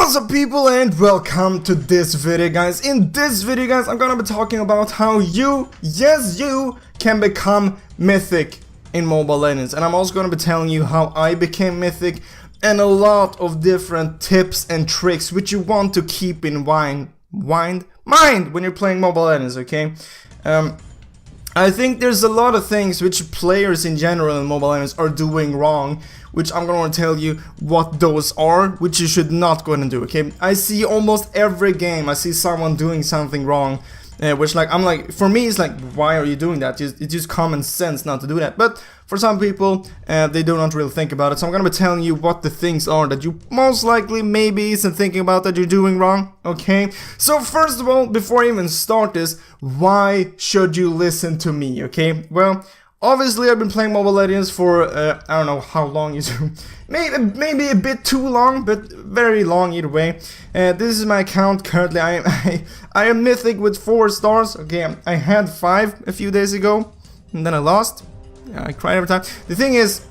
What's up people, and welcome to this video guys. In this video guys, I'm gonna be talking about how you, yes you, can become mythic in Mobile Legends. And I'm also gonna be telling you how I became mythic and a lot of different tips and tricks which you want to keep in mind when you're playing Mobile Legends, okay? I think there's a lot of things which players in general in Mobile Legends are doing wrong, which I'm going to tell you what those are, which you should not go and do, okay? I see almost every game, I see someone doing something wrong, which for me it's like, why are you doing that? It's just common sense not to do that. But for some people, they do not really think about it. So I'm going to be telling you what the things are that you most likely maybe isn't thinking about that you're doing wrong, okay? So first of all, before I even start this, why should you listen to me, okay? Well, obviously I've been playing Mobile Legends for, I don't know how long is maybe a bit too long, but very long either way. This is my account currently. I am mythic with 4 stars, okay? I had 5 a few days ago, and then I lost. I cry every time. The thing is,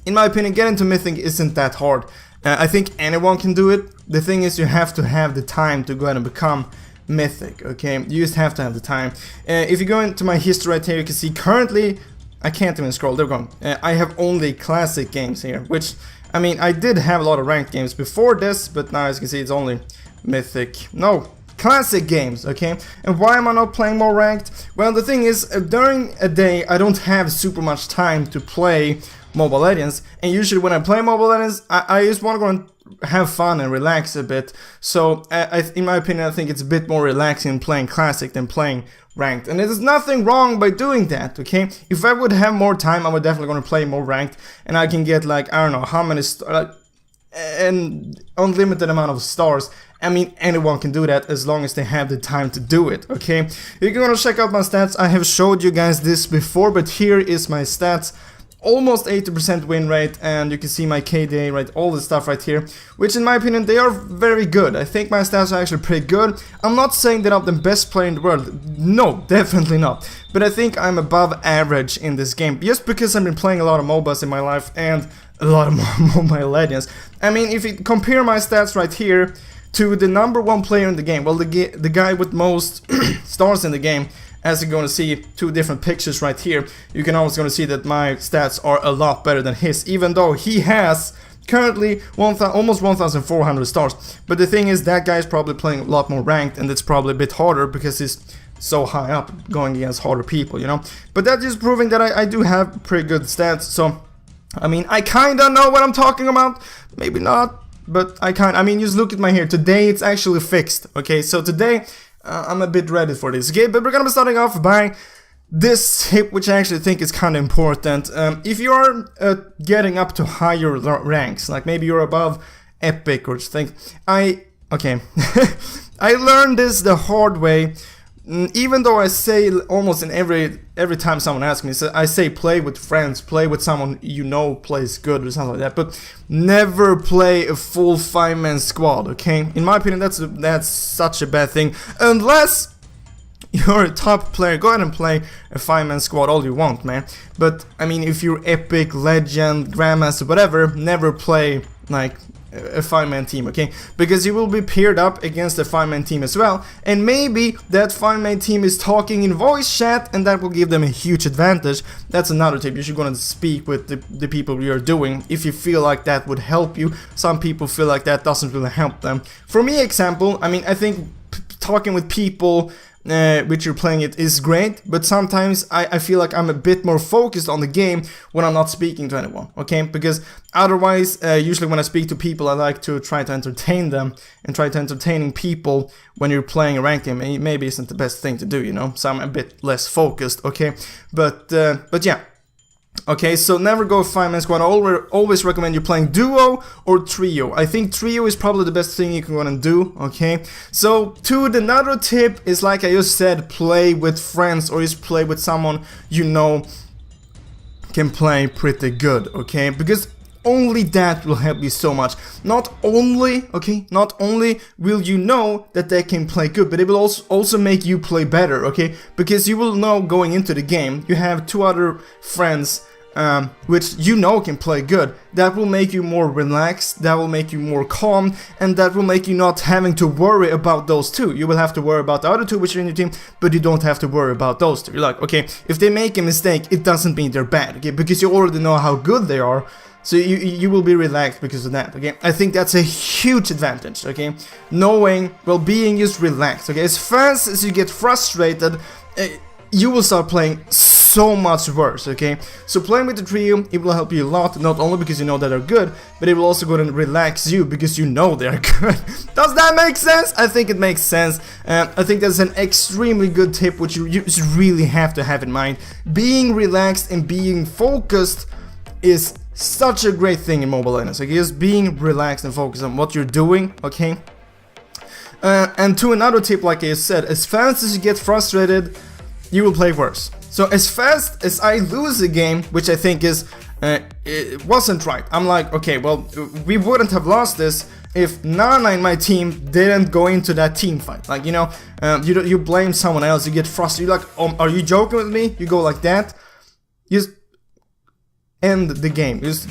in my opinion, getting to mythic isn't that hard. I think anyone can do it. The thing is, you have to have the time to go ahead and become mythic, okay? You just have to have the time. If you go into my history right here, you can see currently, I can't even scroll, there we go. I have only classic games here, which, I mean, I did have a lot of ranked games before this, but now as you can see, it's only mythic. No, classic games, okay? And why am I not playing more ranked? Well, the thing is, during a day, I don't have super much time to play Mobile Legends, and usually when I play Mobile Legends, I just want to go and have fun and relax a bit. So in my opinion, I think it's a bit more relaxing playing classic than playing ranked, and there's nothing wrong by doing that, okay? If I would have more time, I would definitely going to play more ranked, and I can get like, I don't know how many an unlimited amount of stars. I mean, anyone can do that as long as they have the time to do it, okay? You're gonna check out my stats. I have showed you guys this before, but here is my stats. Almost 80% win rate, and you can see my KDA, right, all the stuff right here, which in my opinion, they are very good. I think my stats are actually pretty good. I'm not saying that I'm the best player in the world, no, definitely not, but I think I'm above average in this game, just because I've been playing a lot of MOBAs in my life, and a lot of Mobile Legends. I mean, if you compare my stats right here to the #1 player in the game, well, the guy with most stars in the game, as you're going to see 2 different pictures right here, you can always going to see that my stats are a lot better than his, even though he has currently almost 1,400 stars. But the thing is, that guy's probably playing a lot more ranked, and it's probably a bit harder because he's so high up going against harder people, you know. But that's just proving that I do have pretty good stats. So, I mean, I kinda know what I'm talking about, maybe not, but I mean, just look at my hair. Today it's actually fixed, okay? So today I'm a bit ready for this, okay? But we're gonna be starting off by this tip, which I actually think is kind of important. If you're getting up to higher ranks, like maybe you're above epic or something, okay, I learned this the hard way. Even though I say almost in every time someone asks me, so I say play with friends, play with someone you know plays good or something like that, but never play a full 5-man squad, okay? In my opinion, that's such a bad thing. Unless you're a top player, go ahead and play a 5-man squad all you want, man. But I mean, if you're epic, legend, grandmaster, whatever, never play like a 5-man team, okay? Because you will be paired up against a 5-man team as well, and maybe that 5-man team is talking in voice chat, and that will give them a huge advantage. That's another tip. You should go and speak with the people you're doing if you feel like that would help you. Some people feel like that doesn't really help them. For me, example, I mean, I think talking with people which you're playing it is great, but sometimes I feel like I'm a bit more focused on the game when I'm not speaking to anyone, okay? Because otherwise, usually when I speak to people, I like to try to entertain them, and try to entertaining people when you're playing a ranked game, and maybe isn't the best thing to do, you know? So I'm a bit less focused, okay? But yeah. Okay, so never go 5-man squad. I always recommend you playing duo or trio. I think trio is probably the best thing you can go and do, okay? So, another tip is, like I just said, play with friends, or just play with someone you know can play pretty good, okay? Because only that will help you so much. Not only will you know that they can play good, but it will also make you play better, okay? Because you will know going into the game, you have 2 other friends which you know can play good, that will make you more relaxed, that will make you more calm, and that will make you not having to worry about those two. You will have to worry about the other two which are in your team, but you don't have to worry about those two. You're like, okay, if they make a mistake, it doesn't mean they're bad, okay, because you already know how good they are, so you will be relaxed because of that, okay. I think that's a huge advantage, okay, knowing, well, being just relaxed, okay. As fast as you get frustrated, you will start playing so much worse, okay? So playing with the trio, it will help you a lot, not only because you know that they're good, but it will also go and relax you because you know they're good. Does that make sense? I think it makes sense. I think that's an extremely good tip which you just really have to have in mind. Being relaxed and being focused is such a great thing in Mobile Legends, okay? Just being relaxed and focused on what you're doing, okay? And to another tip, like I said, as fast as you get frustrated, you will play worse. So as fast as I lose a game, which I think is, it wasn't right. I'm like, okay, well, we wouldn't have lost this if Nana in my team didn't go into that team fight. Like, you know, you blame someone else, you get frustrated, you're like, oh, are you joking with me? You go like that, you just end the game. Just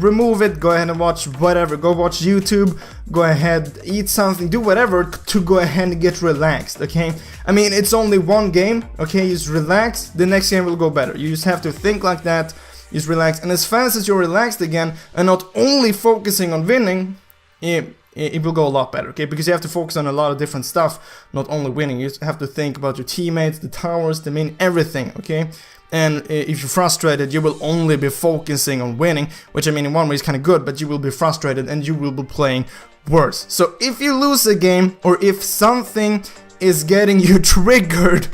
remove it, go ahead and watch whatever, go watch YouTube, go ahead, eat something, do whatever to go ahead and get relaxed, okay? I mean, it's only one game, okay? Just relax, the next game will go better. You just have to think like that, just relax, and as fast as you're relaxed again and not only focusing on winning, it will go a lot better, okay? Because you have to focus on a lot of different stuff, not only winning. You have to think about your teammates, the towers, the main, everything, okay? And if you're frustrated, you will only be focusing on winning, which I mean in one way is kind of good, but you will be frustrated and you will be playing worse. So if you lose a game, or if something is getting you triggered,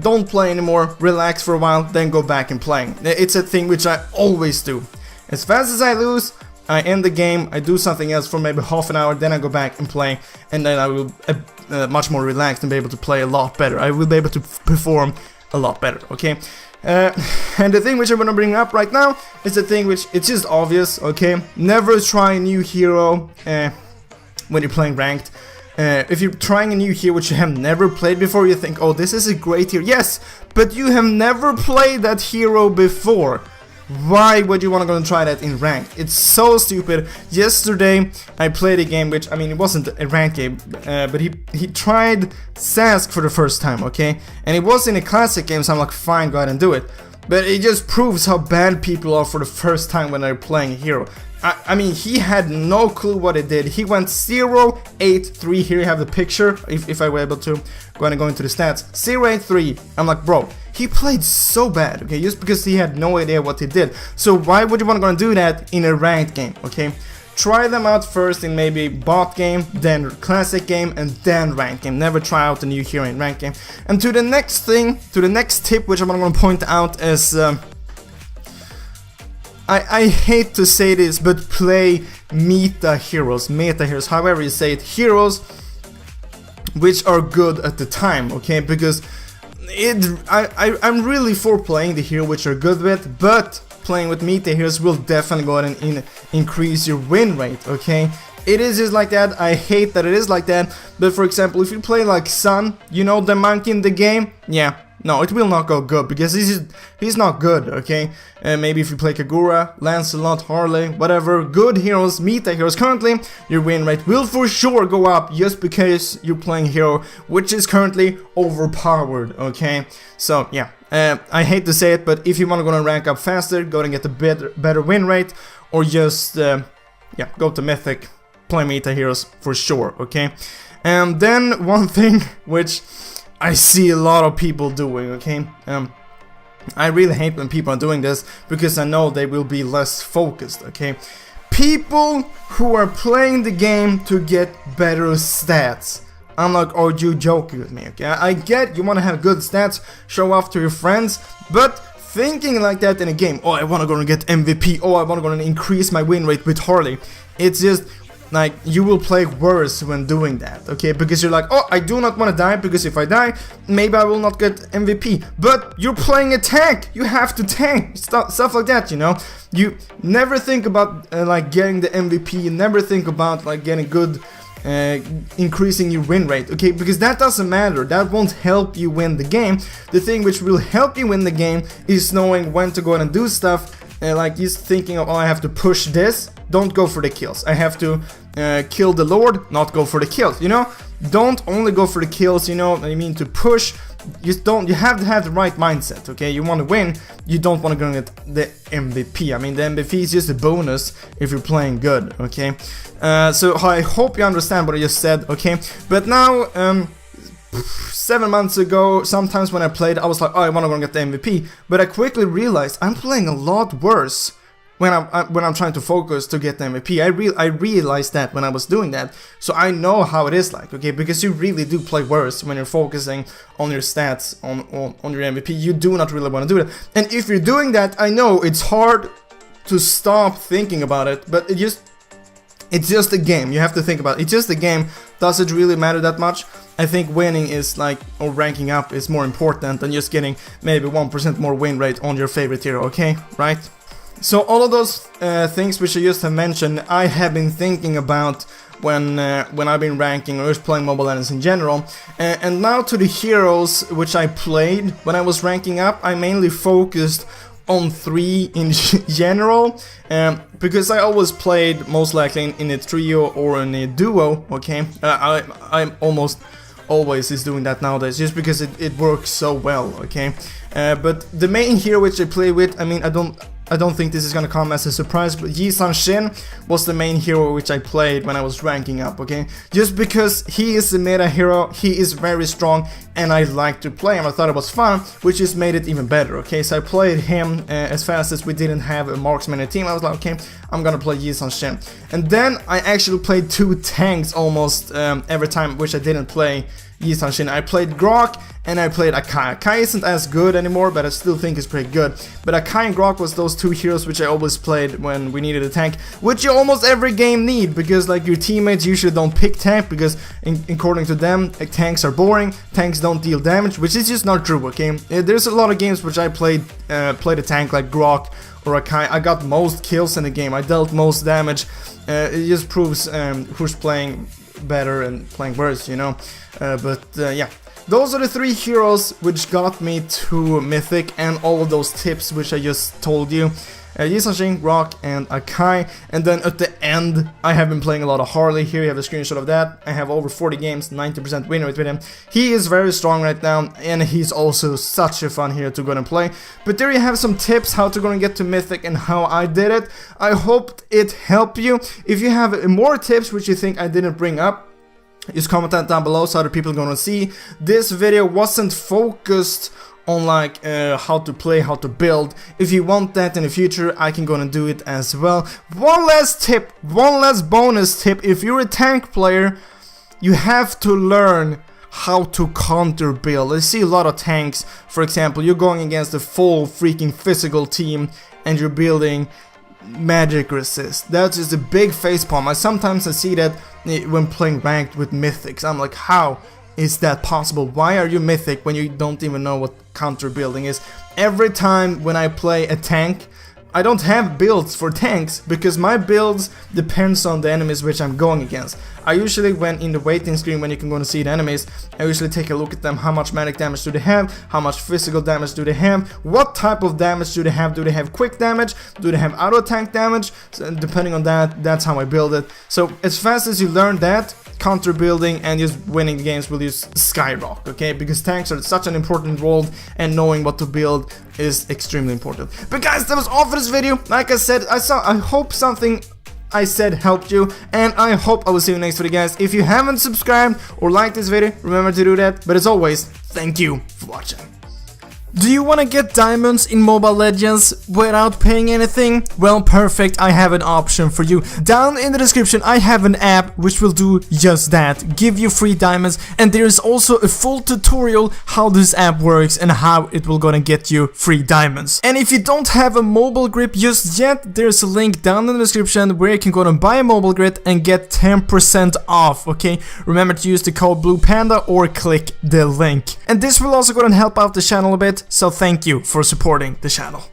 don't play anymore, relax for a while, then go back and playing. It's a thing which I always do. As fast as I lose, I end the game, I do something else for maybe half an hour, then I go back and play, and then I will much more relaxed and be able to play a lot better. I will be able to perform a lot better, okay? And the thing which I'm gonna bring up right now is the thing which, it's just obvious, okay? Never try a new hero when you're playing ranked. If you're trying a new hero which you have never played before, you think, oh, this is a great hero. Yes, but you have never played that hero before. Why would you want to go and try that in ranked? It's so stupid. Yesterday I played a game which, I mean, it wasn't a ranked game, but he tried Sask for the first time, okay? And it was in a classic game, so I'm like, fine, go ahead and do it. But it just proves how bad people are for the first time when they're playing a hero. I mean, he had no clue what it did. He went 0-8-3. Here you have the picture, if I were able to go into the stats. 0-8-3. I'm like, bro, he played so bad, okay, just because he had no idea what he did. So why would you want to go and do that in a ranked game, okay? Try them out first in maybe bot game, then classic game, and then ranked game. Never try out a new hero in ranked game. And to the next thing, to the next tip, which I'm going to point out is... I hate to say this, but play meta heroes, however you say it, heroes which are good at the time, okay? Because I'm really for playing the hero which are good with, but playing with meta heroes will definitely go ahead and increase your win rate, okay? It is just like that. I hate that it is like that, but for example, if you play like Sun, you know, the monkey in the game, yeah. No, it will not go good, because he's not good, okay? Maybe if you play Kagura, Lancelot, Harley, whatever, good heroes, meta heroes, currently, your win rate will for sure go up just because you're playing a hero which is currently overpowered, okay? So, yeah, I hate to say it, but if you want to go and rank up faster, go and get a better win rate, or just, yeah, go to Mythic, play meta heroes for sure, okay? And then one thing which I see a lot of people doing, okay? I really hate when people are doing this, because I know they will be less focused, okay? People who are playing the game to get better stats. I'm like, are you joking with me, okay? I get you want to have good stats, show off to your friends, but thinking like that in a game, oh, I want to go and get MVP, oh, I want to go and increase my win rate with Harley, it's just... like, you will play worse when doing that, okay? Because you're like, oh, I do not want to die, because if I die, maybe I will not get MVP. But you're playing a tank, you have to tank, stuff like that, you know? You never think about, like, getting the MVP, you never think about, like, getting good increasing your win rate, okay? Because that doesn't matter, that won't help you win the game. The thing which will help you win the game is knowing when to go out and do stuff, like just thinking of, oh, I have to push this, don't go for the kills. I have to kill the Lord, not go for the kills, you know? Don't only go for the kills, you know, I mean to push. You have to have the right mindset, okay? You want to win, you don't want to go get the MVP. I mean, the MVP is just a bonus if you're playing good, okay? So I hope you understand what I just said, okay? But now, 7 months ago, sometimes when I played, I was like, oh, I want to go get the MVP. But I quickly realized I'm playing a lot worse when I'm trying to focus to get the MVP. I realized that when I was doing that, so I know how it is like, okay? Because you really do play worse when you're focusing on your stats, on your MVP. You do not really want to do it. And if you're doing that, I know it's hard to stop thinking about it, but it's just a game. You have to think about it. It's just a game. Does it really matter that much? I think winning is like, or ranking up is more important than just getting maybe 1% more win rate on your favorite hero, okay? Right? So all of those things which I just have mentioned, I have been thinking about when I've been ranking or just playing Mobile Legends in general. And now to the heroes which I played when I was ranking up, I mainly focused on 3 in general, because I always played most likely in a trio or in a duo, okay? I'm almost always is doing that nowadays, just because it works so well, okay? But the main hero which I play with, I mean, I don't think this is gonna come as a surprise, but Yi Sun-shin was the main hero which I played when I was ranking up, okay? Just because he is a meta hero, he is very strong, and I like to play him. I thought it was fun, which just made it even better, okay? So I played him as fast as we didn't have a marksman in the team. I was like, okay, I'm gonna play Yi Sun-shin. And then I actually played 2 tanks almost every time, which I didn't play Yi Sun-shin. I played Grok and I played Akai. Akai isn't as good anymore, but I still think it's pretty good. But Akai and Grok was those 2 heroes which I always played when we needed a tank, which you almost every game need, because like your teammates usually don't pick tank, because according to them, tanks are boring, tanks don't deal damage, which is just not true, okay? There's a lot of games which I played a tank like Grok or Akai. I got most kills in the game, I dealt most damage. It just proves who's playing better and playing worse, you know? Yeah, those are the 3 heroes which got me to Mythic, and all of those tips which I just told you. Yi Sun-shin, Grok, and Akai. And then at the end, I have been playing a lot of Harley. Here you have a screenshot of that. I have over 40 games, 90% win rate with him. He is very strong right now, and he's also such a fun hero to go and play. But there you have some tips how to go and get to Mythic and how I did it. I hope it helped you. If you have more tips which you think I didn't bring up, just comment that down below so other people are gonna see. This video wasn't focused on like how to play, how to build. If you want that in the future, I can go and do it as well. One last tip, one last bonus tip. If you're a tank player, you have to learn how to counter build. I see a lot of tanks, for example, you're going against a full freaking physical team and you're building magic resist. That's just a big facepalm. Sometimes I see that when playing ranked with mythics. I'm like, how is that possible? Why are you mythic when you don't even know what counter building is? Every time when I play a tank, I don't have builds for tanks because my builds depends on the enemies which I'm going against. I usually, when in the waiting screen, when you can go and see the enemies, I usually take a look at them. How much magic damage do they have? How much physical damage do they have? What type of damage do they have? Do they have quick damage? Do they have auto tank damage? So, depending on that, that's how I build it. So as fast as you learn that, counter building and just winning the games will just skyrocket, okay? Because tanks are such an important role and knowing what to build is extremely important. But guys, that was all for this video. Like I said, I hope something I said helped you, and I hope I will see you next video, guys. If you haven't subscribed or liked this video, remember to do that. But as always, thank you for watching. Do you want to get diamonds in Mobile Legends without paying anything? Well, perfect, I have an option for you. Down in the description I have an app which will do just that, give you free diamonds, and there is also a full tutorial how this app works and how it will gonna get you free diamonds. And if you don't have a mobile grip just yet, there's a link down in the description where you can go and buy a mobile grip and get 10% off, okay? Remember to use the code BluePanda or click the link. And this will also go and help out the channel a bit. So thank you for supporting the channel.